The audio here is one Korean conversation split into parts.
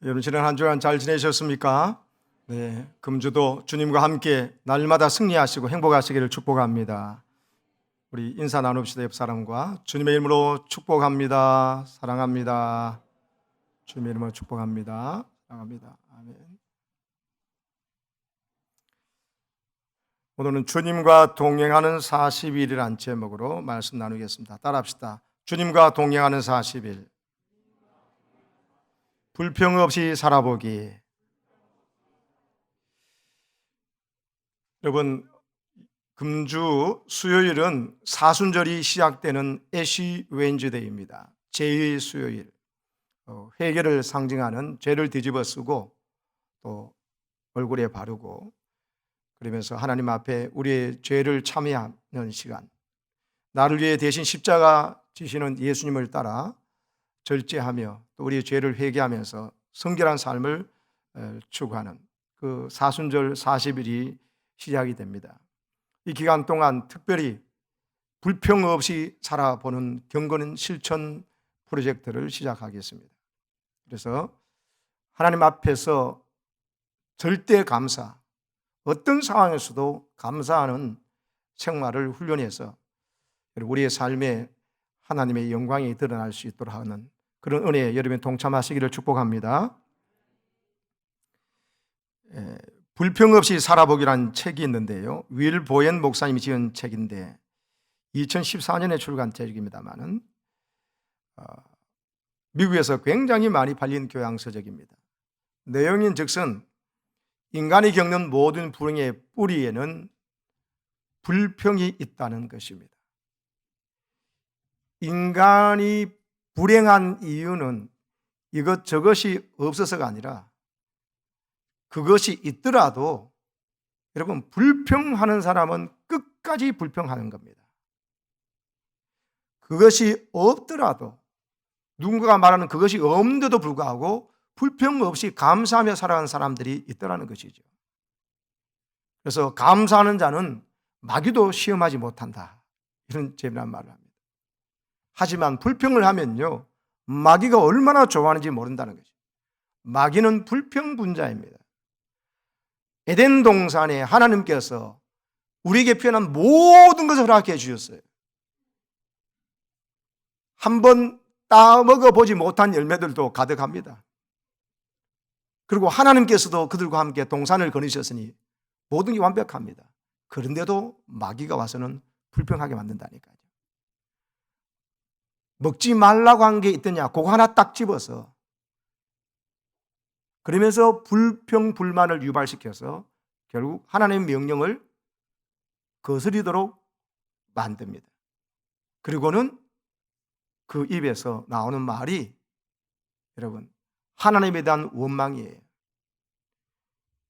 여러분 지난 한 주간 잘 지내셨습니까? 네, 금주도 주님과 함께 날마다 승리하시고 행복하시기를 축복합니다. 우리 인사 나눕시다. 옆 사람과 주님의 이름으로 축복합니다. 사랑합니다. 주님의 이름으로 축복합니다. 사랑합니다. 아멘. 오늘은 주님과 동행하는 40일이란 제목으로 말씀 나누겠습니다. 따라합시다. 주님과 동행하는 40일. 불평 없이 살아보기. 여러분, 금주 수요일은 사순절이 시작되는 애쉬 웬즈데이입니다. 제2의 수요일. 회개를 상징하는 죄를 뒤집어 쓰고 또 얼굴에 바르고 그러면서 하나님 앞에 우리의 죄를 참회하는 시간. 나를 위해 대신 십자가 지시는 예수님을 따라 절제하며 또 우리의 죄를 회개하면서 성결한 삶을 추구하는 그 사순절 40일이 시작이 됩니다. 이 기간 동안 특별히 불평 없이 살아보는 경건 실천 프로젝트를 시작하겠습니다. 그래서 하나님 앞에서 절대 감사, 어떤 상황에서도 감사하는 생활을 훈련해서 우리의 삶에 하나님의 영광이 드러날 수 있도록 하는 그런 은혜에 여러분이 동참하시기를 축복합니다. 불평 없이 살아보기란 책이 있는데요. 윌 보엔 목사님이 지은 책인데 2014년에 출간 책입니다만은 미국에서 굉장히 많이 팔린 교양서적입니다. 내용인 즉슨 인간이 겪는 모든 불행의 뿌리에는 불평이 있다는 것입니다. 인간이 불행한 이유는 이것저것이 없어서가 아니라 그것이 있더라도 여러분 불평하는 사람은 끝까지 불평하는 겁니다. 그것이 없더라도 누군가가 말하는 그것이 없는데도 불구하고 불평 없이 감사하며 살아가는 사람들이 있더라는 것이죠. 그래서 감사하는 자는 마귀도 시험하지 못한다, 이런 재미난 말을 합니다. 하지만 불평을 하면요, 마귀가 얼마나 좋아하는지 모른다는 거죠. 마귀는 불평분자입니다. 에덴 동산에 하나님께서 우리에게 표현한 모든 것을 허락해 주셨어요. 한번 따먹어 보지 못한 열매들도 가득합니다. 그리고 하나님께서도 그들과 함께 동산을 거니셨으니 모든 게 완벽합니다. 그런데도 마귀가 와서는 불평하게 만든다니까요. 먹지 말라고 한 게 있더냐, 그거 하나 딱 집어서 그러면서 불평, 불만을 유발시켜서 결국 하나님의 명령을 거스리도록 만듭니다. 그리고는 그 입에서 나오는 말이 여러분 하나님에 대한 원망이에요.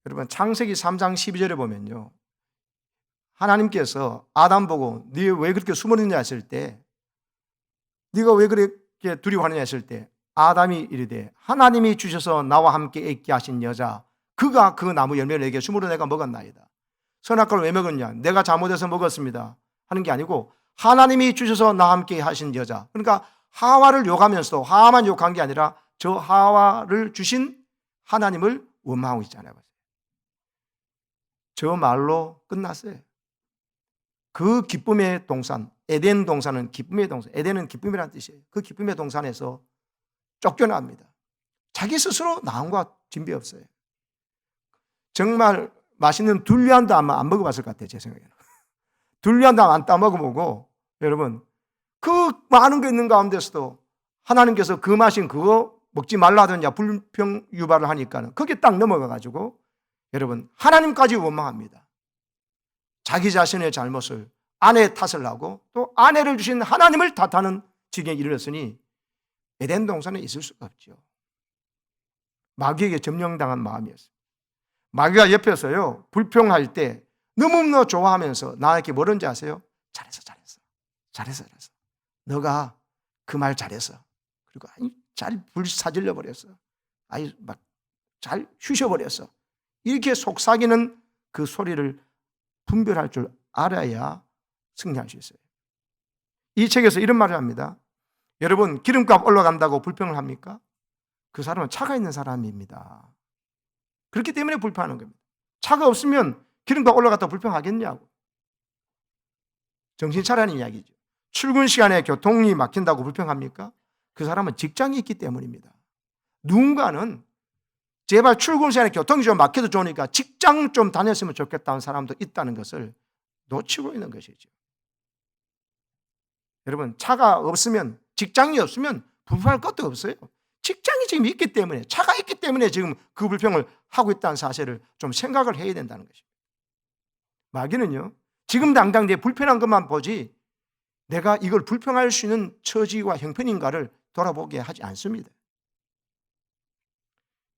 여러분 창세기 3장 12절에 보면요, 하나님께서 아담 보고 네 왜 그렇게 숨어있냐 했을 때, 네가 왜 그렇게 두려워하느냐 했을 때 아담이 이르되 하나님이 주셔서 나와 함께 있게 하신 여자 그가 그 나무 열매를 내게 주므로 내가 먹었나이다. 선악과를 왜 먹었냐? 내가 잘못해서 먹었습니다 하는 게 아니고 하나님이 주셔서 나와 함께 하신 여자, 그러니까 하와를 욕하면서도 하와만 욕한 게 아니라 저 하와를 주신 하나님을 원망하고 있잖아요. 저 말로 끝났어요. 그 기쁨의 동산, 에덴 동산은 기쁨의 동산, 에덴은 기쁨이라는 뜻이에요. 그 기쁨의 동산에서 쫓겨납니다. 자기 스스로 나온 것 진비 없어요. 정말 맛있는 둘리안도 아마 안 먹어봤을 것 같아요, 제 생각에는. 둘리안도 안 따먹어보고, 여러분 그 많은 게 있는 가운데서도 하나님께서 그 맛인 그거 먹지 말라 하더냐 불평 유발을 하니까 거기에 딱 넘어가가지고 여러분 하나님까지 원망합니다. 자기 자신의 잘못을 아내의 탓을 하고 또 아내를 주신 하나님을 탓하는 지경에 이르렀으니 에덴 동산에 있을 수가 없죠. 마귀에게 점령당한 마음이었어요. 마귀가 옆에서요 불평할 때 너무너무 좋아하면서 나에게 뭐라는지 아세요? 잘했어 너가 그 말 잘했어. 그리고 잘 불사질러 버렸어. 막 잘 휘셔버렸어. 이렇게 속삭이는 그 소리를 분별할 줄 알아야 승리할 수 있어요. 이 책에서 이런 말을 합니다. 여러분 기름값 올라간다고 불평을 합니까? 그 사람은 차가 있는 사람입니다. 그렇기 때문에 불평하는 겁니다. 차가 없으면 기름값 올라갔다 불평하겠냐고. 정신 차리는 이야기죠. 출근 시간에 교통이 막힌다고 불평합니까? 그 사람은 직장이 있기 때문입니다. 누군가는 제발 출근 시간에 교통이 좀 막혀도 좋으니까 직장 좀 다녔으면 좋겠다는 사람도 있다는 것을 놓치고 있는 것이죠. 여러분, 차가 없으면, 직장이 없으면 불평할 것도 없어요. 직장이 지금 있기 때문에, 차가 있기 때문에 지금 그 불평을 하고 있다는 사실을 좀 생각을 해야 된다는 것입니다. 마귀는요, 지금 당장 내 불편한 것만 보지 내가 이걸 불평할 수 있는 처지와 형편인가를 돌아보게 하지 않습니다.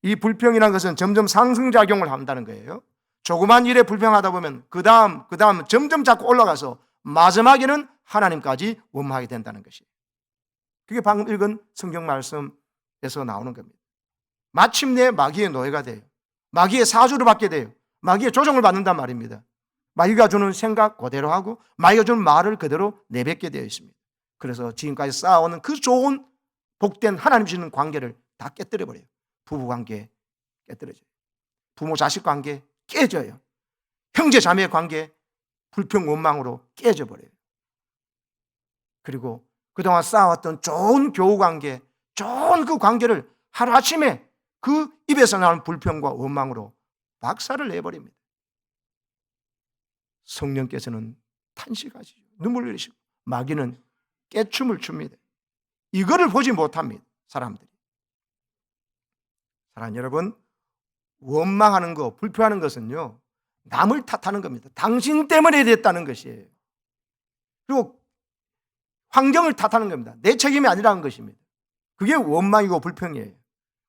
이 불평이라는 것은 점점 상승작용을 한다는 거예요. 조그만 일에 불평하다 보면 그 다음 점점 자꾸 올라가서 마지막에는 하나님까지 원망하게 된다는 것이에요. 그게 방금 읽은 성경 말씀에서 나오는 겁니다. 마침내 마귀의 노예가 돼요. 마귀의 사주를 받게 돼요. 마귀의 조종을 받는단 말입니다. 마귀가 주는 생각 그대로 하고 마귀가 주는 말을 그대로 내뱉게 되어 있습니다. 그래서 지금까지 쌓아오는 그 좋은 복된 하나님 주시는 관계를 다 깨뜨려버려요. 부부관계 깨뜨려져요. 부모 자식 관계 깨져요. 형제 자매 관계 불평 원망으로 깨져버려요. 그리고 그동안 쌓아왔던 좋은 교우 관계, 좋은 그 관계를 하루아침에 그 입에서 나오는 불평과 원망으로 박살을 내버립니다. 성령께서는 탄식하시죠. 눈물 흘리시고 마귀는 깨춤을 춥니다. 이거를 보지 못합니다. 사람들이. 사랑하는 여러분, 원망하는 거, 불평하는 것은요, 남을 탓하는 겁니다. 당신 때문에 됐다는 것이에요. 그리고 환경을 탓하는 겁니다. 내 책임이 아니라는 것입니다. 그게 원망이고 불평이에요.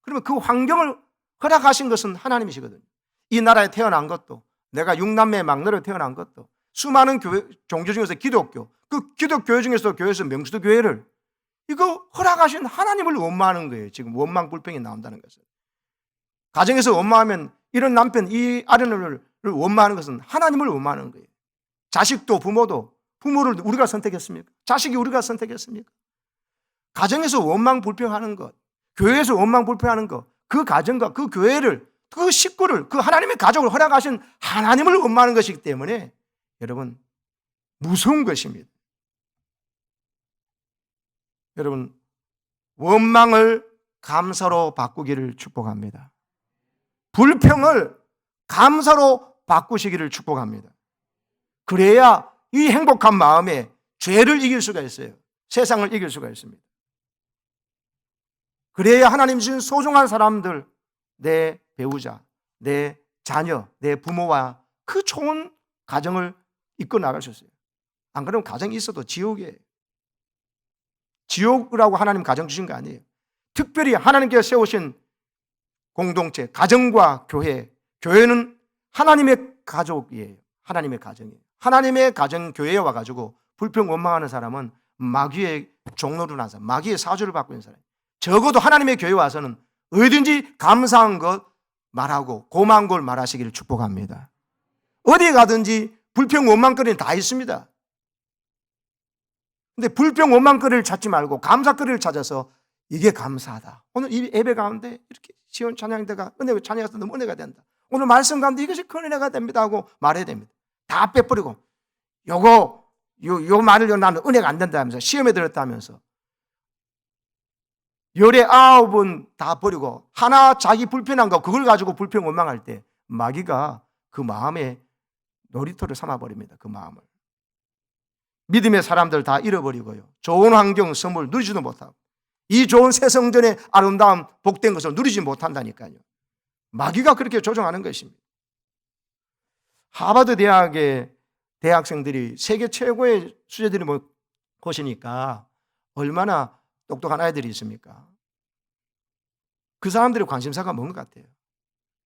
그러면 그 환경을 허락하신 것은 하나님이시거든요. 이 나라에 태어난 것도, 내가 6남매의 막내로 태어난 것도, 수많은 교회, 종교 중에서 기독교, 그 기독교회 중에서 교회에서 명수도 교회를 이거 허락하신 하나님을 원망하는 거예요. 지금 원망 불평이 나온다는 것은. 가정에서 원망하면 이런 남편, 이 아내를 원망하는 것은 하나님을 원망하는 거예요. 자식도 부모도, 부모를 우리가 선택했습니까? 자식이 우리가 선택했습니까? 가정에서 원망 불평하는 것, 교회에서 원망 불평하는 것, 그 가정과 그 교회를, 그 식구를, 그 하나님의 가족을 허락하신 하나님을 원망하는 것이기 때문에 여러분 무서운 것입니다. 여러분, 원망을 감사로 바꾸기를 축복합니다. 불평을 감사로 바꾸시기를 축복합니다. 그래야 이 행복한 마음에 죄를 이길 수가 있어요. 세상을 이길 수가 있습니다. 그래야 하나님 주신 소중한 사람들, 내 배우자, 내 자녀, 내 부모와 그 좋은 가정을 이끌어 나갈 수 있어요. 안 그러면 가정이 있어도 지옥이에요. 지옥이라고 하나님 가정 주신 거 아니에요. 특별히 하나님께서 세우신 공동체, 가정과 교회, 교회는 하나님의 가족이에요. 하나님의 가정이에요. 하나님의 가정 교회에 와가지고 불평 원망하는 사람은 마귀의 종로로 나서 마귀의 사주를 받고 있는 사람이에요. 적어도 하나님의 교회에 와서는 어디든지 감사한 것 말하고 고마운 걸 말하시기를 축복합니다. 어디에 가든지 불평 원망거리는 다 있습니다. 근데 불평 원망거리를 찾지 말고 감사거리를 찾아서 이게 감사하다. 오늘 이 예배 가운데 이렇게 시온 찬양대가 은혜가 찬양해서 너무 은혜가 된다. 오늘 말씀 가운데 이것이 큰 은혜가 됩니다 하고 말해야 됩니다. 다 빼버리고 요 말을 나는 은혜가 안 된다 하면서 시험에 들었다 하면서 열의 9은 다 버리고 하나 자기 불편한 거 그걸 가지고 불평 원망할 때 마귀가 그 마음에 놀이터를 삼아버립니다. 그 마음을. 믿음의 사람들 다 잃어버리고요. 좋은 환경, 선물 누리지도 못하고 이 좋은 새 성전의 아름다움, 복된 것을 누리지 못한다니까요. 마귀가 그렇게 조종하는 것입니다. 하버드 대학의 대학생들이 세계 최고의 수재들이 보시니까 얼마나 똑똑한 아이들이 있습니까? 그 사람들의 관심사가 뭔 것 같아요?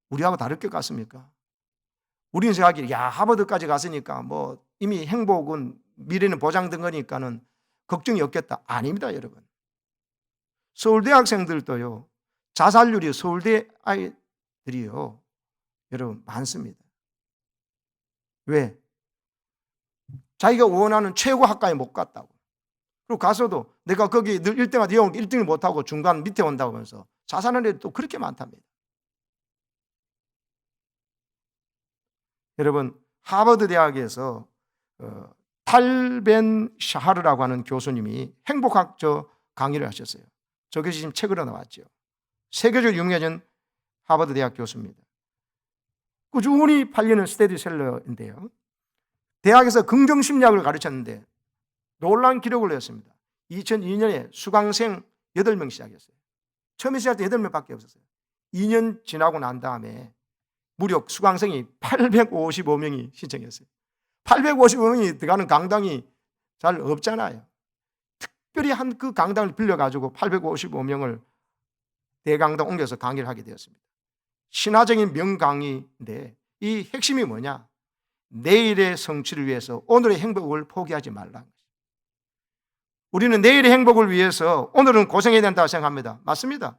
우리하고 다를 것 같습니까? 우리는 생각하기에 하버드까지 갔으니까 뭐 이미 행복은 미래는 보장된 거니까는 걱정이 없겠다. 아닙니다, 여러분. 서울대 학생들도요, 자살률이 서울대 아이들이요, 여러분 많습니다. 왜? 자기가 원하는 최고 학과에 못 갔다고. 그리고 가서도 내가 거기 늘 1등하다 1등을 못하고 중간 밑에 온다고 하면서 자살하는 애들이 또 그렇게 많답니다. 여러분, 하버드 대학에서 탈벤 샤하르라고 하는 교수님이 행복학적 강의를 하셨어요. 저것이 지금 책으로 나왔죠. 세계적으로 유명해진 하버드 대학 교수입니다. 꾸준히 팔리는 스테디셀러인데요. 대학에서 긍정심리학을 가르쳤는데 놀라운 기록을 내었습니다. 2002년에 수강생 8명 시작했어요. 처음에 시작할 때 8명밖에 없었어요. 2년 지나고 난 다음에 무려 수강생이 855명이 신청했어요. 855명이 들어가는 강당이 잘 없잖아요. 특별히 한 그 강당을 빌려가지고 855명을 대강당 옮겨서 강의를 하게 되었습니다. 신화적인 명강의인데 이 핵심이 뭐냐? 내일의 성취를 위해서 오늘의 행복을 포기하지 말라. 우리는 내일의 행복을 위해서 오늘은 고생해야 된다고 생각합니다. 맞습니다.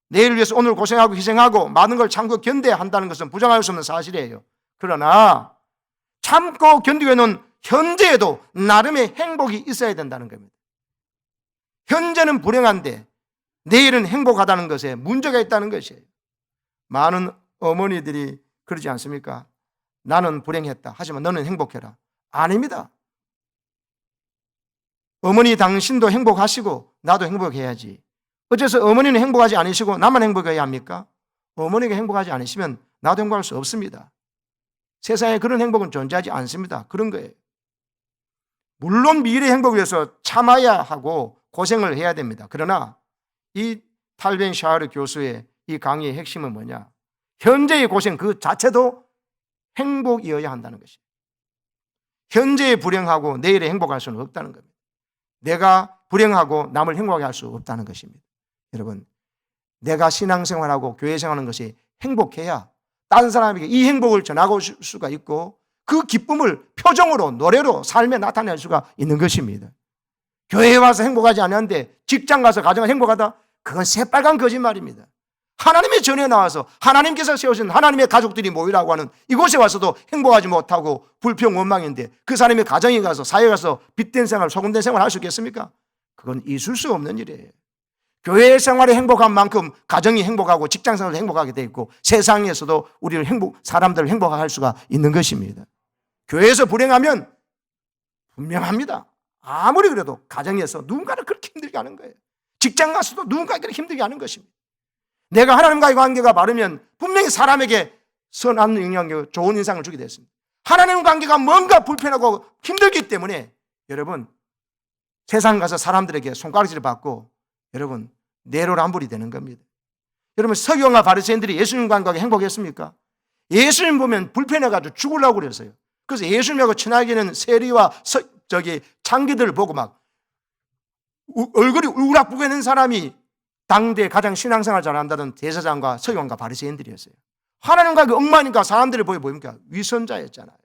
내일을 위해서 오늘 고생하고 희생하고 많은 걸 참고 견뎌야 한다는 것은 부정할 수 없는 사실이에요. 그러나 참고 견디고 있는 현재에도 나름의 행복이 있어야 된다는 겁니다. 현재는 불행한데 내일은 행복하다는 것에 문제가 있다는 것이에요. 많은 어머니들이 그러지 않습니까? 나는 불행했다. 하지만 너는 행복해라. 아닙니다. 어머니 당신도 행복하시고 나도 행복해야지. 어째서 어머니는 행복하지 않으시고 나만 행복해야 합니까? 어머니가 행복하지 않으시면 나도 행복할 수 없습니다. 세상에 그런 행복은 존재하지 않습니다. 그런 거예요. 물론 미래의 행복을 위해서 참아야 하고 고생을 해야 됩니다. 그러나 이 탈벤 샤하르 교수의 이 강의의 핵심은 뭐냐? 현재의 고생 그 자체도 행복이어야 한다는 것이에요. 현재에 불행하고 내일에 행복할 수는 없다는 겁니다. 내가 불행하고 남을 행복하게 할 수 없다는 것입니다. 여러분, 내가 신앙생활하고 교회생활하는 것이 행복해야 다른 사람에게 이 행복을 전하고 줄 수가 있고 그 기쁨을 표정으로 노래로 삶에 나타낼 수가 있는 것입니다. 교회에 와서 행복하지 않았는데 직장 가서 가정을 행복하다? 그건 새빨간 거짓말입니다. 하나님의 전에 나와서 하나님께서 세우신 하나님의 가족들이 모이라고 하는 이곳에 와서도 행복하지 못하고 불평 원망인데 그 사람의 가정에 가서 사회에 가서 빛된 생활, 소금된 생활을 할 수 있겠습니까? 그건 있을 수 없는 일이에요. 교회 생활이 행복한 만큼 가정이 행복하고 직장 생활도 행복하게 돼 있고 세상에서도 우리를 사람들을 행복하게 할 수가 있는 것입니다. 교회에서 불행하면 분명합니다. 아무리 그래도 가정에서 누군가를 그렇게 힘들게 하는 거예요. 직장 가서도 누군가를 힘들게 하는 것입니다. 내가 하나님과의 관계가 바르면 분명히 사람에게 선한 영향력, 좋은 인상을 주게 됐습니다. 하나님 관계가 뭔가 불편하고 힘들기 때문에 여러분 세상 가서 사람들에게 손가락질을 받고 여러분 내로남불이 되는 겁니다. 여러분 서기관과 바리새인들이 예수님과 관계가 행복했습니까? 예수님 보면 불편해가지고 죽으려고 그랬어요. 그래서 예수님하고 친하게는 세리와 창기들을 보고 막 얼굴이 울락부게 있는 사람이 당대 가장 신앙생활 잘한다는 대제사장과 서기관과 바리새인들이었어요. 하나님과 그 엉망이니까 사람들이 보여 보입니까? 위선자였잖아요.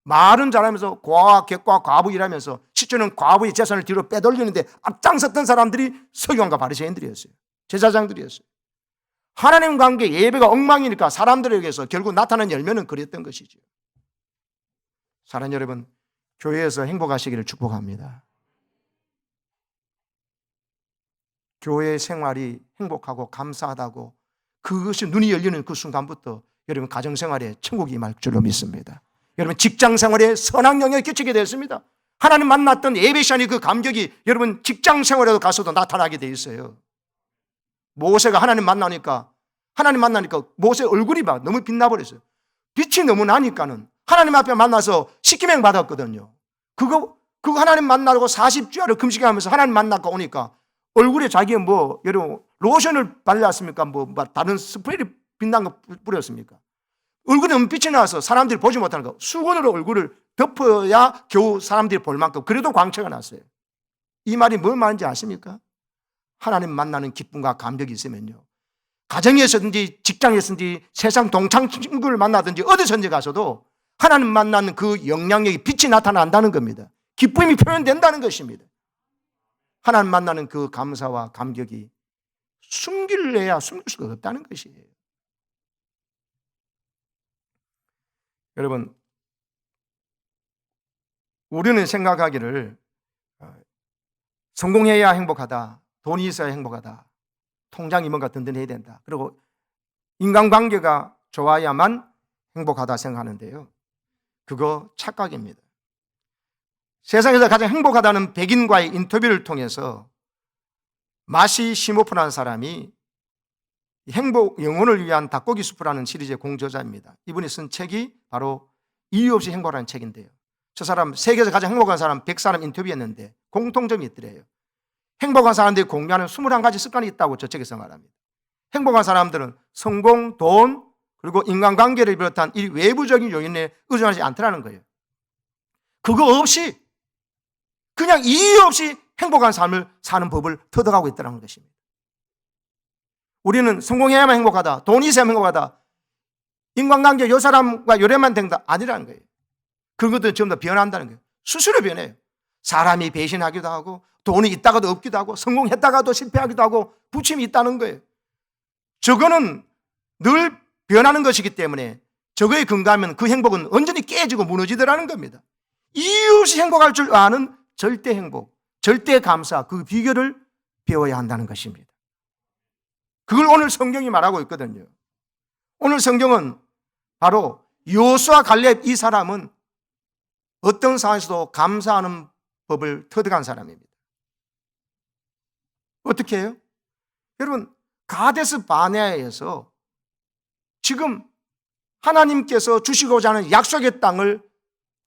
말은 잘하면서 고아와 객과 과부 일하면서 실제는 과부의 재산을 뒤로 빼돌리는데 앞장섰던 사람들이 서기관과 바리새인들이었어요. 제사장들이었어요. 하나님 관계 예배가 엉망이니까 사람들에게서 결국 나타난 열매는 그랬던 것이죠. 사랑하는 여러분, 교회에서 행복하시기를 축복합니다. 교회 생활이 행복하고 감사하다고 그것이 눈이 열리는 그 순간부터 여러분 가정생활에 천국이 임할 줄로 믿습니다. 여러분 직장생활에 선한 영향을 끼치게 되었습니다. 하나님 만났던 예배 시간의 그 감격이 여러분 직장생활에도 가서도 나타나게 돼 있어요. 모세가 하나님 만나니까 모세 얼굴이 막 너무 빛나버렸어요. 빛이 너무 나니까는 하나님 앞에 만나서 십계명 받았거든요. 그거 하나님 만나고 40주야를 금식하면서 하나님 만나고 오니까 얼굴에 자기가 여러분 로션을 발랐습니까? 다른 스프레이를 빛난 거 뿌렸습니까? 얼굴에 너무 빛이 나서 사람들이 보지 못하는 거. 수건으로 얼굴을 덮어야 겨우 사람들이 볼 만큼 그래도 광채가 났어요. 이 말이 뭘 말인지 아십니까? 하나님 만나는 기쁨과 감격이 있으면요, 가정에서든지 직장에서든지 세상 동창 친구를 만나든지 어디선지 가서도 하나님 만나는 그 영향력이 빛이 나타난다는 겁니다. 기쁨이 표현된다는 것입니다. 하나님 만나는 그 감사와 감격이 숨길 수가 없다는 것이에요. 여러분, 우리는 생각하기를 성공해야 행복하다, 돈이 있어야 행복하다, 통장이 뭔가 든든해야 된다. 그리고 인간관계가 좋아야만 행복하다 생각하는데요. 그거 착각입니다. 세상에서 가장 행복하다는 백인과의 인터뷰를 통해서 마시 시모프라는 사람이 행복 영혼을 위한 닭고기 수프라는 시리즈의 공저자입니다. 이분이 쓴 책이 바로 이유 없이 행복하라는 책인데요. 저 사람 세계에서 가장 행복한 사람 100사람 인터뷰했는데 공통점이 있더래요. 행복한 사람들이 공유하는 21가지 습관이 있다고 저 책에서 말합니다. 행복한 사람들은 성공, 돈, 그리고 인간관계를 비롯한 이 외부적인 요인에 의존하지 않더라는 거예요. 그거 없이 그냥 이유 없이 행복한 삶을 사는 법을 터득하고 있다는 것입니다. 우리는 성공해야만 행복하다, 돈이 있어야만 행복하다, 인간관계 요 사람과 요래만 된다 아니라는 거예요. 그런 것들은 전부 다 변한다는 거예요. 스스로 변해요. 사람이 배신하기도 하고 돈이 있다가도 없기도 하고 성공했다가도 실패하기도 하고 부침이 있다는 거예요. 저거는 늘 변하는 것이기 때문에 저거에 근거하면 그 행복은 언제니 깨지고 무너지더라는 겁니다. 이유 없이 행복할 줄 아는 절대 행복, 절대 감사, 그 비결을 배워야 한다는 것입니다. 그걸 오늘 성경이 말하고 있거든요. 오늘 성경은 바로 여호수아 갈렙 이 사람은 어떤 상황에서도 감사하는 법을 터득한 사람입니다. 어떻게 해요? 여러분, 가데스 바네아에서 지금 하나님께서 주시고자 하는 약속의 땅을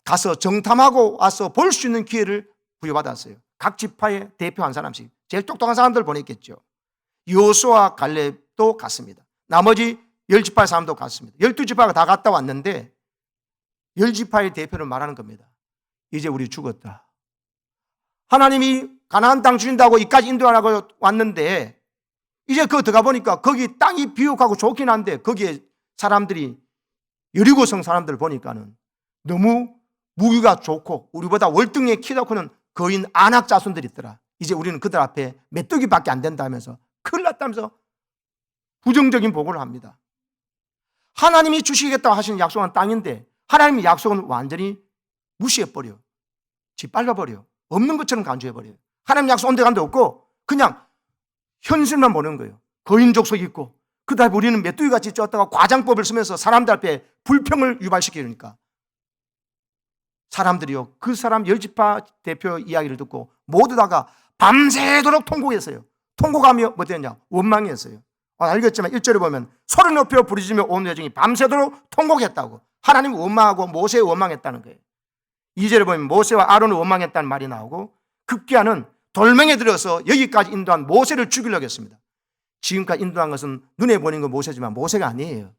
가서 정탐하고 와서 볼 수 있는 기회를 부여받았어요. 각 지파의 대표 한 사람씩, 제일 똑똑한 사람들 보냈겠죠. 여호수아 갈렙도 갔습니다. 나머지 10지파의 사람도 갔습니다. 12지파가 다 갔다 왔는데 10지파의 대표를 말하는 겁니다. 이제 우리 죽었다. 하나님이 가나안 땅 주신다고 이까지 인도하라고 왔는데 이제 그거 들어가 보니까 거기 땅이 비옥하고 좋긴 한데 거기에 사람들이 여리고성 사람들 보니까는 너무 무기가 좋고 우리보다 월등히 키가 크는 거인 안악 자손들이 있더라. 이제 우리는 그들 앞에 메뚜기밖에 안 된다면서 큰일 났다면서 부정적인 보고를 합니다. 하나님이 주시겠다고 하시는 약속한 땅인데 하나님의 약속은 완전히 무시해버려. 짓밟아버려. 없는 것처럼 간주해버려요. 하나님 약속 온데 간데 없고 그냥 현실만 보는 거예요. 거인 족속 있고 그 다음에 우리는 메뚜기같이 쪘다가 과장법을 쓰면서 사람들 앞에 불평을 유발시키니까 사람들이요, 그 사람 10지파 대표 이야기를 듣고 모두 다가 밤새도록 통곡했어요. 통곡하며 뭐 됐냐? 원망했어요. 알겠지만 1절에 보면 소리 높여 부르짖으며 온 회중이 밤새도록 통곡했다고. 하나님 원망하고 모세에 원망했다는 거예요. 2절에 보면 모세와 아론을 원망했다는 말이 나오고 급기야는 돌멩이에 들어서 여기까지 인도한 모세를 죽이려고 했습니다. 지금까지 인도한 것은 눈에 보이는 건 모세지만 모세가 아니에요.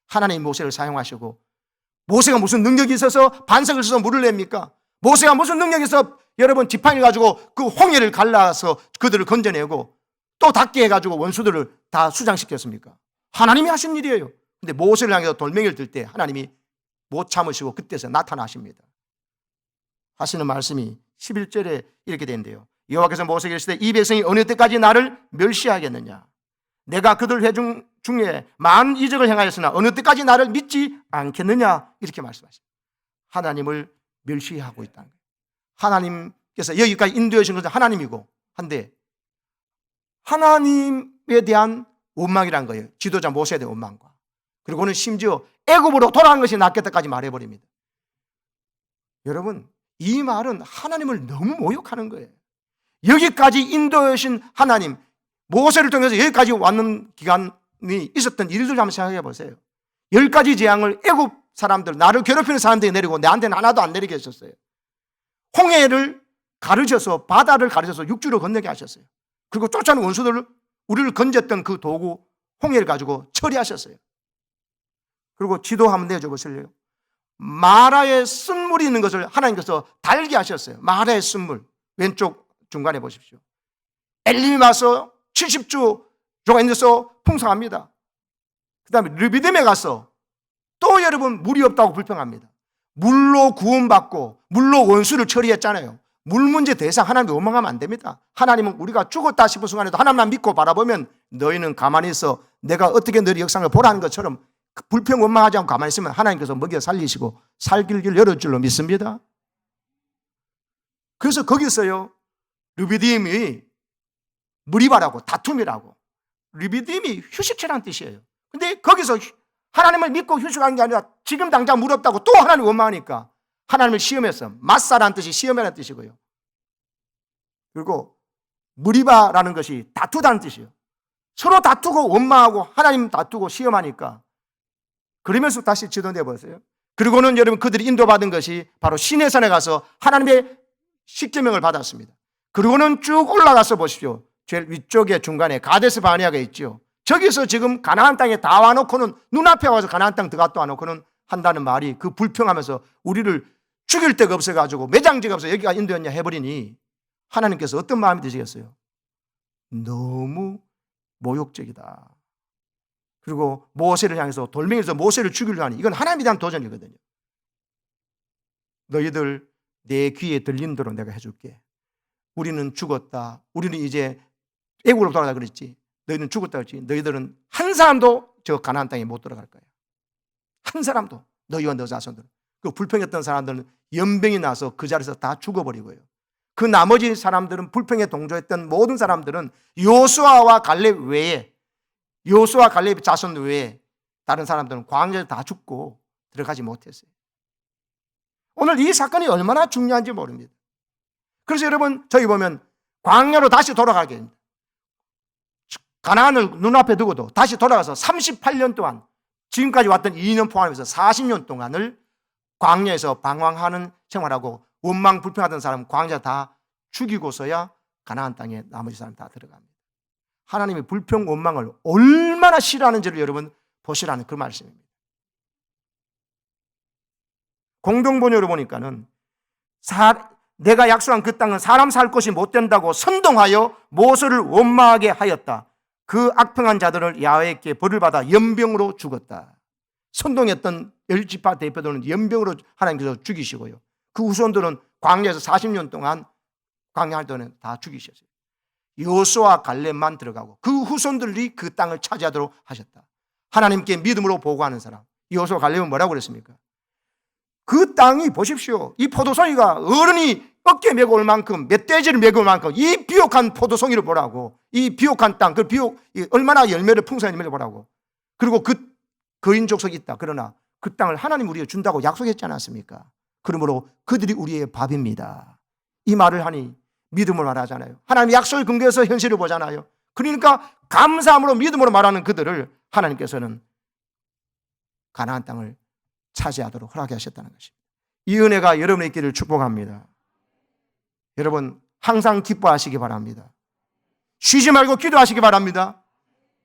하나님이 모세를 사용하시고 모세가 무슨 능력이 있어서 반석을 써서 물을 냅니까? 모세가 무슨 능력이 있어서 여러분 지팡이 가지고 그 홍해를 갈라서 그들을 건져내고 또 닿게 해가지고 원수들을 다 수장시켰습니까? 하나님이 하신 일이에요. 근데 모세를 향해서 돌멩이를 들 때 하나님이 못 참으시고 그때서 나타나십니다. 하시는 말씀이 11절에 이렇게 되는데요. 여호와께서 모세에게 이르시되 이 백성이 어느 때까지 나를 멸시하겠느냐? 내가 그들 회중 중에 많은 이적을 행하였으나 어느 때까지 나를 믿지 않겠느냐? 이렇게 말씀하십니다. 하나님을 멸시하고 있다는 거예요. 하나님께서 여기까지 인도해 주신 것은 하나님이고 한데 하나님에 대한 원망이란 거예요. 지도자 모세에 대한 원망과. 그리고는 심지어 애굽으로 돌아간 것이 낫겠다까지 말해버립니다. 여러분, 이 말은 하나님을 너무 모욕하는 거예요. 여기까지 인도해 주신 하나님, 모세를 통해서 여기까지 왔는 기간이 있었던 일들 한번 생각해 보세요. 10가지 재앙을 애굽 사람들, 나를 괴롭히는 사람들이 내리고 내한테는 하나도 안 내리게 하셨어요. 홍해를 가르쳐서, 바다를 가르쳐서 육지로 건너게 하셨어요. 그리고 쫓아오는 원수들을, 우리를 건졌던 그 도구 홍해를 가지고 처리하셨어요. 그리고 지도 한번 내줘 보실래요? 마라의 쓴물이 있는 것을 하나님께서 달게 하셨어요. 마라의 쓴물, 왼쪽 중간에 보십시오. 엘림이 와서 70주 조가 있어서 풍성합니다. 그 다음에 르비딤에 가서 또 여러분 물이 없다고 불평합니다. 물로 구원받고 물로 원수를 처리했잖아요. 물 문제 더 이상 하나님을 원망하면 안 됩니다. 하나님은 우리가 죽었다 싶은 순간에도 하나님만 믿고 바라보면 너희는 가만히 있어 내가 어떻게 너희 역상을 보라는 것처럼 불평 원망하지 않고 가만히 있으면 하나님께서 먹여 살리시고 살 길을 열을 줄로 믿습니다. 그래서 거기서요 르비딤이 무리바라고 다툼이라고 리비딤이 휴식처라는 뜻이에요. 근데 거기서 하나님을 믿고 휴식하는 게 아니라 지금 당장 무렵다고 또 하나님을 원망하니까 하나님을 시험해서, 맞사라는 뜻이 시험이라는 뜻이고요. 그리고 무리바라는 것이 다투다는 뜻이에요. 서로 다투고 원망하고 하나님 다투고 시험하니까 그러면서 다시 지도내 보세요. 그리고는 여러분 그들이 인도받은 것이 바로 시내산에 가서 하나님의 십계명을 받았습니다. 그리고는 쭉 올라가서 보십시오. 제일 위쪽에 중간에 가데스 바네아가 있죠. 저기서 지금 가나안 땅에 다 와놓고는, 눈앞에 와서 가나안 땅 들어갔다 와놓고는 한다는 말이, 그 불평하면서 우리를 죽일 데가 없어가지고 매장지가 없어 여기가 인도였냐 해버리니 하나님께서 어떤 마음이 드시겠어요? 너무 모욕적이다. 그리고 모세를 향해서 돌멩이에서 모세를 죽이려 하니 이건 하나님에 대한 도전이거든요. 너희들 내 귀에 들린 대로 내가 해줄게. 우리는 죽었다. 우리는 이제 애국으로 돌아가다 그랬지. 너희는 죽었다 그랬지. 너희들은 한 사람도 저 가나안 땅에 못 들어갈 거야. 한 사람도. 너희와 너 자손들. 그 불평했던 사람들은 연병이 나서 그 자리에서 다 죽어버리고요. 그 나머지 사람들은, 불평에 동조했던 모든 사람들은 요수아와 갈렙 외에, 요수아 갈렙 자손 외에 다른 사람들은 광야에 다 죽고 들어가지 못했어요. 오늘 이 사건이 얼마나 중요한지 모릅니다. 그래서 여러분, 저희 보면 광야로 다시 돌아가게 됩니다. 가나안을 눈앞에 두고도 다시 돌아가서 38년 동안, 지금까지 왔던 2년 포함해서 40년 동안을 광야에서 방황하는 생활하고 원망 불평하던 사람 광야 다 죽이고서야 가나안 땅에 나머지 사람 다 들어갑니다. 하나님이 불평 원망을 얼마나 싫어하는지를 여러분 보시라는 그 말씀입니다. 공동번역으로 보니까는 내가 약속한 그 땅은 사람 살 곳이 못 된다고 선동하여 모세를 원망하게 하였다. 그 악평한 자들을 야훼께 벌을 받아 연병으로 죽었다. 선동했던 10지파 대표들은 연병으로 하나님께서 죽이시고요. 그 후손들은 광야에서 40년 동안 광야할 때는 다 죽이셨어요. 요수아 갈렙만 들어가고 그 후손들이 그 땅을 차지하도록 하셨다. 하나님께 믿음으로 보고하는 사람. 요수아 갈렙은 뭐라고 그랬습니까? 그 땅이 보십시오. 이 포도송이가 어른이 어깨 메고 올 만큼, 멧돼지를 메고 올 만큼 이 비옥한 포도송이를 보라고. 이 비옥한 땅, 그 비옥, 얼마나 열매를 풍성한 열매를 보라고. 그리고 그 거인 족속이 있다. 그러나 그 땅을 하나님 우리에게 준다고 약속했지 않았습니까? 그러므로 그들이 우리의 밥입니다. 이 말을 하니 믿음으로 말하잖아요. 하나님 약속을 근거해서 현실을 보잖아요. 그러니까 감사함으로 믿음으로 말하는 그들을 하나님께서는 가나안 땅을 차지하도록 허락해 하셨다는 것입니다. 이 은혜가 여러분의 있기를 축복합니다. 여러분 항상 기뻐하시기 바랍니다. 쉬지 말고 기도하시기 바랍니다.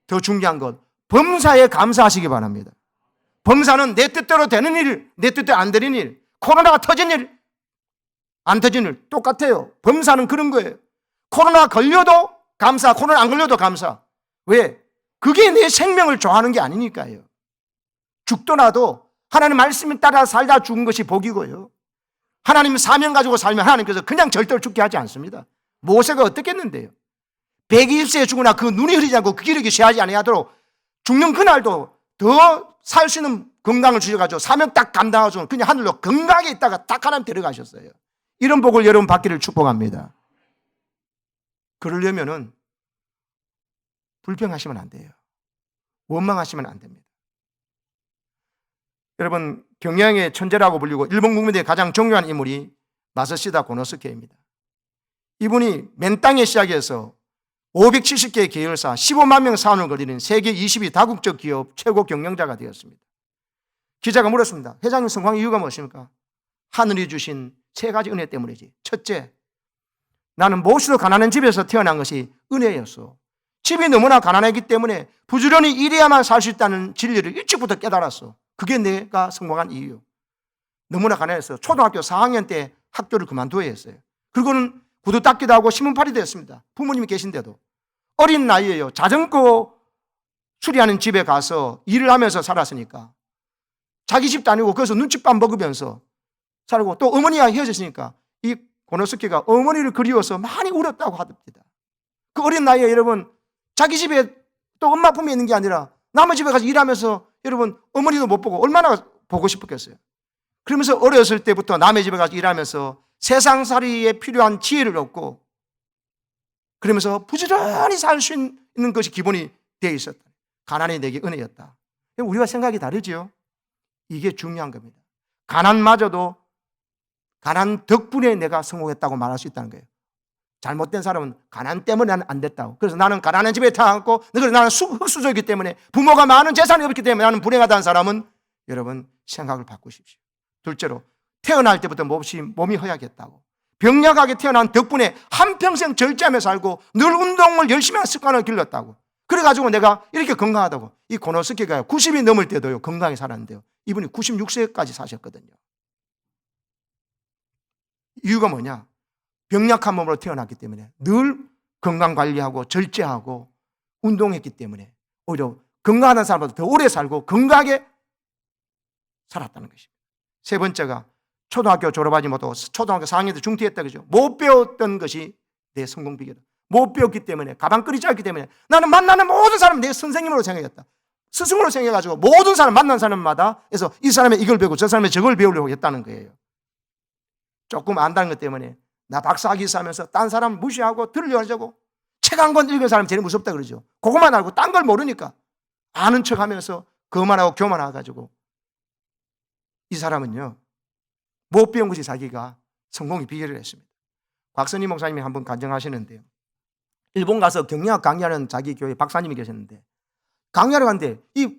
더 중요한 것, 범사에 감사하시기 바랍니다. 범사는 내 뜻대로 되는 일, 내 뜻대로 안 되는 일, 코로나가 터진 일, 안 터진 일 똑같아요. 범사는 그런 거예요. 코로나 걸려도 감사, 코로나 안 걸려도 감사. 왜? 그게 내 생명을 좋아하는 게 아니니까요. 죽더라도 하나님 말씀에 따라 살다 죽은 것이 복이고요. 하나님 사명 가지고 살면 하나님께서 그냥 절대로 죽게 하지 않습니다. 모세가 어떻게 했는데요? 120세에 죽으나 그 눈이 흐리지 않고 그 기력이 쇠하지 아니하도록 죽는 그날도 더 살 수 있는 건강을 주셔가지고 사명 딱 감당하셔서 그냥 하늘로 건강하게 있다가 딱 하나님 데려가셨어요. 이런 복을 여러분 받기를 축복합니다. 그러려면은 불평하시면 안 돼요. 원망하시면 안 됩니다. 여러분 경영의 천재라고 불리고 일본 국민들의 가장 존경한 인물이 마사시다 고노스케입니다. 이분이 맨 땅에 시작해서 570개의 계열사 15만 명 사원을 거느리는 세계 20위 다국적 기업 최고 경영자가 되었습니다. 기자가 물었습니다. 회장님 성공 이유가 무엇입니까? 하늘이 주신 세 가지 은혜 때문이지. 첫째, 나는 몹시도 가난한 집에서 태어난 것이 은혜였어. 집이 너무나 가난하기 때문에 부지런히 일해야만 살 수 있다는 진리를 일찍부터 깨달았어. 그게 내가 성공한 이유. 너무나 가난해서 초등학교 4학년 때 학교를 그만둬야 했어요. 그리고는 구두 닦기도 하고 신문팔이도 했습니다. 부모님이 계신데도. 어린 나이에요. 자전거 수리하는 집에 가서 일을 하면서 살았으니까 자기 집도 아니고 거기서 눈칫밥 먹으면서 살고, 또 어머니와 헤어졌으니까 이 고노스케가 어머니를 그리워서 많이 울었다고 합니다. 그 어린 나이에 여러분 자기 집에 또 엄마 품에 있는 게 아니라 남의 집에 가서 일하면서 여러분 어머니도 못 보고 얼마나 보고 싶었겠어요. 그러면서 어렸을 때부터 남의 집에 가서 일하면서 세상살이에 필요한 지혜를 얻고 그러면서 부지런히 살 수 있는 것이 기본이 되어 있었다. 가난이 내게 은혜였다. 우리와 생각이 다르지요? 이게 중요한 겁니다. 가난마저도 가난 덕분에 내가 성공했다고 말할 수 있다는 거예요. 잘못된 사람은 가난 때문에 나는 안 됐다고. 그래서 나는 가난한 집에 태어났고 나는 흙수저이기 때문에 부모가 많은 재산이 없기 때문에 나는 불행하다는 사람은 여러분 생각을 바꾸십시오. 둘째로 태어날 때부터 몸이 허약했다고. 병약하게 태어난 덕분에 한평생 절제하며 살고 늘 운동을 열심히 하는 습관을 길렀다고. 그래가지고 내가 이렇게 건강하다고. 이 고노스케가 90이 넘을 때도요 건강히 살았는데요. 이분이 96세까지 사셨거든요. 이유가 뭐냐? 병약한 몸으로 태어났기 때문에 늘 건강관리하고 절제하고 운동했기 때문에 오히려 건강한 사람보다 더 오래 살고 건강하게 살았다는 것입니다. 세 번째가 초등학교 졸업하지 못하고 초등학교 4학년 때 중퇴했다 그죠? 못 배웠던 것이 내 성공 비결이다. 못 배웠기 때문에 가방끈이 짧기 때문에 나는 만나는 모든 사람 내 선생님으로 생각했다. 스승으로 생각해가지고 모든 사람 만난 사람마다 해서 이 사람이 이걸 배우고 저 사람이 저걸 배우려고 했다는 거예요. 조금 안다는 것 때문에 나 박사학위 하면서 딴 사람 무시하고 들으려고 책 한 권 읽은 사람이 제일 무섭다 그러죠. 그것만 알고 딴 걸 모르니까 아는 척하면서 그만하고 교만해가지고 이 사람은요 못 배운 것이 자기가 성공의 비결을 했습니다. 곽선희 목사님이 한번 간증하시는데요. 일본 가서 경영학 강의하는 자기 교회 박사님이 계셨는데 강의하러 갔는데 이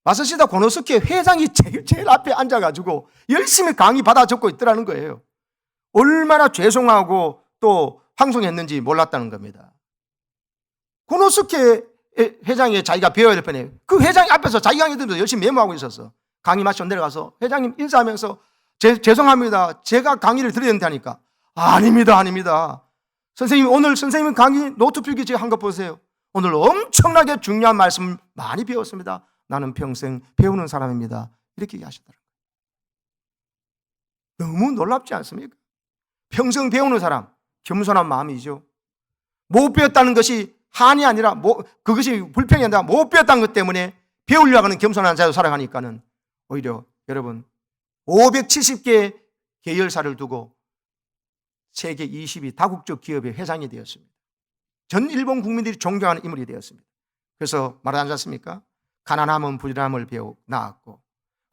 마사시다 고노스케 회장이 제일 앞에 앉아가지고 열심히 강의 받아 적고 있더라는 거예요. 얼마나 죄송하고 또 황송했는지 몰랐다는 겁니다. 고노스케 회장이 자기가 배워야 될 뻔해. 그 회장이 앞에서 자기 강의 들으면서 열심히 메모하고 있었어. 강의 마치고 내려가서 회장님 인사하면서 죄송합니다. 제가 강의를 드려야 된다니까. 아닙니다. 선생님 오늘 선생님 강의 노트 필기 제가 한 거 보세요. 오늘 엄청나게 중요한 말씀 많이 배웠습니다. 나는 평생 배우는 사람입니다. 이렇게 얘기하시더라고요. 너무 놀랍지 않습니까? 평생 배우는 사람, 겸손한 마음이죠. 못 배웠다는 것이 한이 아니라 그것이 불평이 아니라 못 배웠다는 것 때문에 배우려고 하는 겸손한 자로 살아가니까는 오히려 여러분 570개 계열사를 두고 세계 20위 다국적 기업의 회장이 되었습니다. 전 일본 국민들이 존경하는 인물이 되었습니다. 그래서 말하지 않습니까? 가난하면 부지런함을 낳았고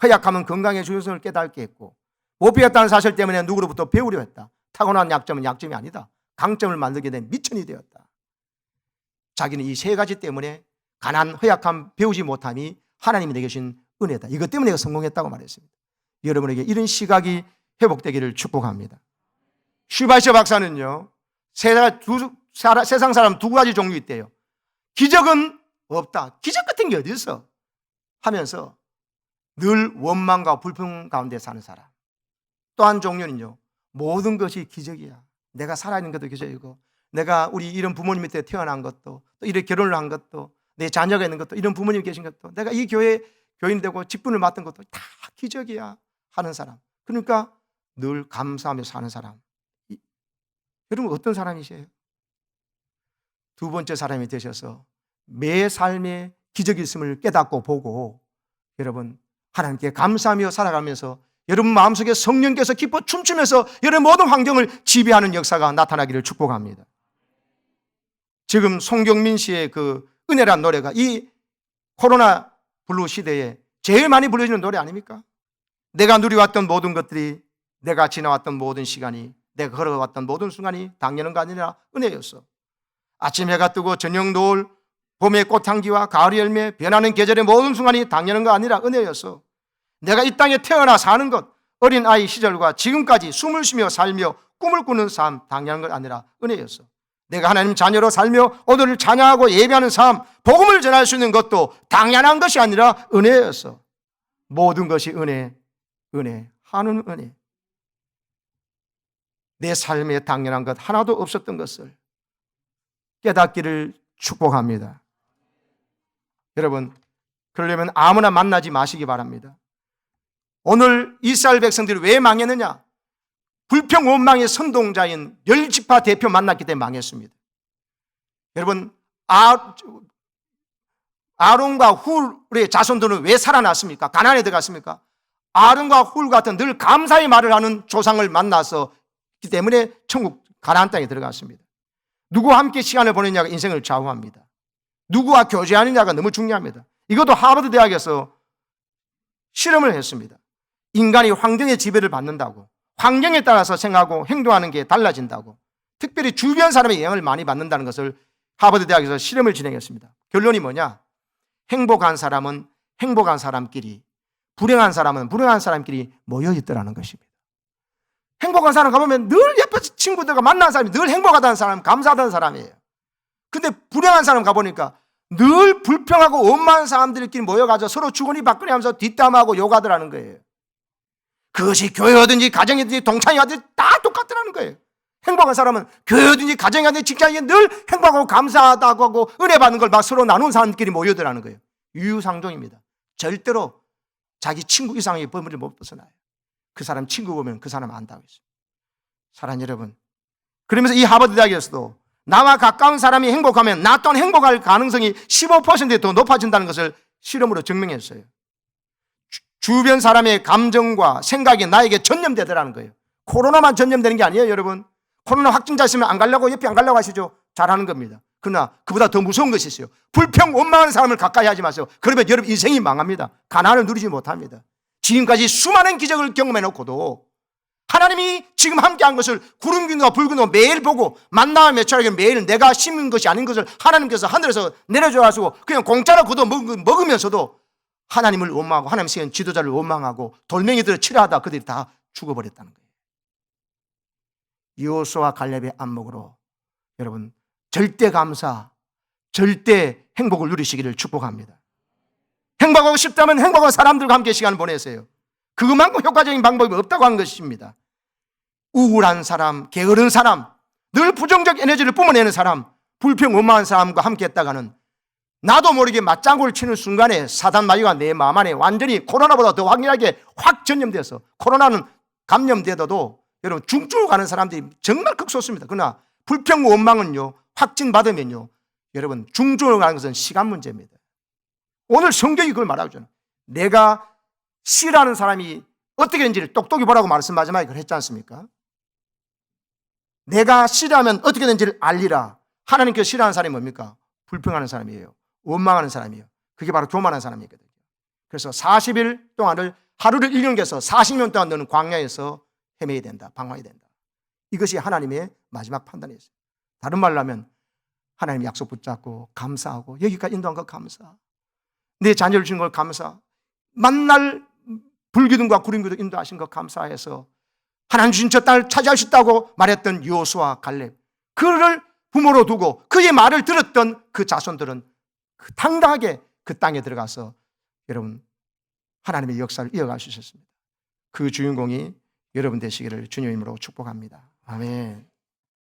허약하면 건강의 중요성을 깨닫게 했고 못 배웠다는 사실 때문에 누구로부터 배우려 했다. 타고난 약점은 약점이 아니다. 강점을 만들게 된 미천이 되었다. 자기는 이 세 가지 때문에 가난, 허약함, 배우지 못함이 하나님이 내게 주신 은혜다. 이것 때문에 내가 성공했다고 말했습니다. 여러분에게 이런 시각이 회복되기를 축복합니다. 슈바이처 박사는요, 세상 사람 두 가지 종류 있대요. 기적은 없다. 기적 같은 게 어디 있어? 하면서 늘 원망과 불평 가운데 사는 사람. 또 한 종류는요, 모든 것이 기적이야. 내가 살아있는 것도 기적이고, 내가 우리 이런 부모님 밑에 태어난 것도, 또 이렇게 결혼을 한 것도, 내 자녀가 있는 것도, 이런 부모님이 계신 것도, 내가 이 교회 교인 되고 직분을 맡은 것도 다 기적이야 하는 사람. 그러니까 늘 감사하며 사는 사람. 여러분 어떤 사람이세요? 두 번째 사람이 되셔서 매 삶에 기적이 있음을 깨닫고 보고 여러분 하나님께 감사하며 살아가면서 여러분 마음속에 성령께서 기뻐 춤추면서 여러분 모든 환경을 지배하는 역사가 나타나기를 축복합니다. 지금 송경민 씨의 그 은혜란 노래가 이 코로나 블루 시대에 제일 많이 불려지는 노래 아닙니까? 내가 누려왔던 모든 것들이, 내가 지나왔던 모든 시간이, 내가 걸어왔던 모든 순간이 당연한 아니라 은혜였어. 아침 해가 뜨고 저녁 노을, 봄의 꽃향기와 가을의 열매, 변하는 계절의 모든 순간이 당연한 거 아니라 은혜였어. 내가 이 땅에 태어나 사는 것, 어린 아이 시절과 지금까지 숨을 쉬며 살며 꿈을 꾸는 삶, 당연한 것 아니라 은혜였어. 내가 하나님 자녀로 살며 오늘을 찬양하고 예배하는 삶, 복음을 전할 수 있는 것도 당연한 것이 아니라 은혜였어. 모든 것이 은혜, 하는 은혜. 내 삶에 당연한 것 하나도 없었던 것을 깨닫기를 축복합니다. 여러분, 그러려면 아무나 만나지 마시기 바랍니다. 오늘 이스라엘 백성들이 왜 망했느냐? 불평 원망의 선동자인 열 지파 대표 만났기 때문에 망했습니다. 여러분, 아론과 훌의 자손들은 왜 살아났습니까? 가나안에 들어갔습니까? 아론과 훌 같은 늘 감사의 말을 하는 조상을 만나서 기 때문에 천국 가나안 땅에 들어갔습니다. 누구와 함께 시간을 보내냐가 인생을 좌우합니다. 누구와 교제하느냐가 너무 중요합니다. 이것도 하버드 대학에서 실험을 했습니다. 인간이 환경의 지배를 받는다고, 환경에 따라서 생각하고 행동하는 게 달라진다고, 특별히 주변 사람의 영향을 많이 받는다는 것을 하버드 대학에서 실험을 진행했습니다. 결론이 뭐냐? 행복한 사람은 행복한 사람끼리, 불행한 사람은 불행한 사람끼리 모여 있더라는 것입니다. 행복한 사람 가보면 늘 옆에 친구들과 만난 사람이 늘 행복하다는 사람, 감사하다는 사람이에요. 근데 불행한 사람 가보니까 늘 불평하고 원망하는 사람들끼리 모여가지고 서로 주거니 받거니 하면서 뒷담하고 욕하더라는 거예요. 그것이 교회든지 가정이든지 동창이든지 다 똑같더라는 거예요. 행복한 사람은 교회든지 가정이든지 직장이든지 늘 행복하고 감사하다고 하고 은혜 받는 걸 막 서로 나누는 사람들끼리 모여더라는 거예요. 유유상종입니다. 절대로 자기 친구 이상의 범위를 못 벗어나요. 그 사람 친구 보면 그 사람 안다고 했어요. 사랑하는 여러분, 그러면서 이 하버드 대학에서도 나와 가까운 사람이 행복하면 나 또한 행복할 가능성이 15% 더 높아진다는 것을 실험으로 증명했어요. 주변 사람의 감정과 생각이 나에게 전염되더라는 거예요. 코로나만 전염되는 게 아니에요, 여러분. 코로나 확진자 있으면 안 가려고, 옆에 안 가려고 하시죠? 잘하는 겁니다. 그러나 그보다 더 무서운 것이 있어요. 불평, 원망하는 사람을 가까이 하지 마세요. 그러면 여러분 인생이 망합니다. 가난을 누리지 못합니다. 지금까지 수많은 기적을 경험해놓고도 하나님이 지금 함께한 것을 구름 기둥과 불 기둥 매일 보고 만나와 매초하게 매일 내가 심은 것이 아닌 것을 하나님께서 하늘에서 내려줘가지고 그냥 공짜로 그도 먹으면서도 하나님을 원망하고 하나님 세운 지도자를 원망하고 돌멩이들을 치료하다 그들이 다 죽어버렸다는 거예요. 여호수아와 갈렙의 안목으로 여러분 절대 감사, 절대 행복을 누리시기를 축복합니다. 행복하고 싶다면 행복한 사람들과 함께 시간을 보내세요. 그것만큼 효과적인 방법이 없다고 하는 것입니다. 우울한 사람, 게으른 사람, 늘 부정적 에너지를 뿜어내는 사람, 불평 원망한 사람과 함께 했다가는 나도 모르게 맞장구를 치는 순간에 사단 마귀가 내 마음 안에 완전히 코로나보다 더 확실하게 확 전염돼서 코로나는 감염되어도 여러분 중증으로 가는 사람들이 정말 극소수입니다. 그러나 불평 원망은요 확진받으면요 여러분 중증으로 가는 것은 시간 문제입니다. 오늘 성경이 그걸 말하고 있잖아요. 내가 싫어하는 사람이 어떻게 되는지를 똑똑히 보라고 말씀 마지막에 그랬지 않습니까? 내가 싫어하면 어떻게 되는지를 알리라. 하나님께서 싫어하는 사람이 뭡니까? 불평하는 사람이에요. 원망하는 사람이에요. 그게 바로 교만한 사람이거든요. 그래서 40일 동안을 하루를 1년께서 40년 동안 너는 광야에서 헤매야 된다. 방황해야 된다. 이것이 하나님의 마지막 판단이었어요. 다른 말로 하면 하나님 약속 붙잡고 감사하고 여기까지 인도한 거 감사. 내 자녀를 주신 걸 감사. 만날 불기둥과 구름기둥 인도하신 거 감사해서 하나님 주신 저 땅을 차지할 수 있다고 말했던 여호수아 갈렙, 그를 부모로 두고 그의 말을 들었던 그 자손들은 당당하게 그 땅에 들어가서 여러분 하나님의 역사를 이어갈 수 있었습니다. 그 주인공이 여러분 되시기를 주님의 이름으로 축복합니다. 아멘.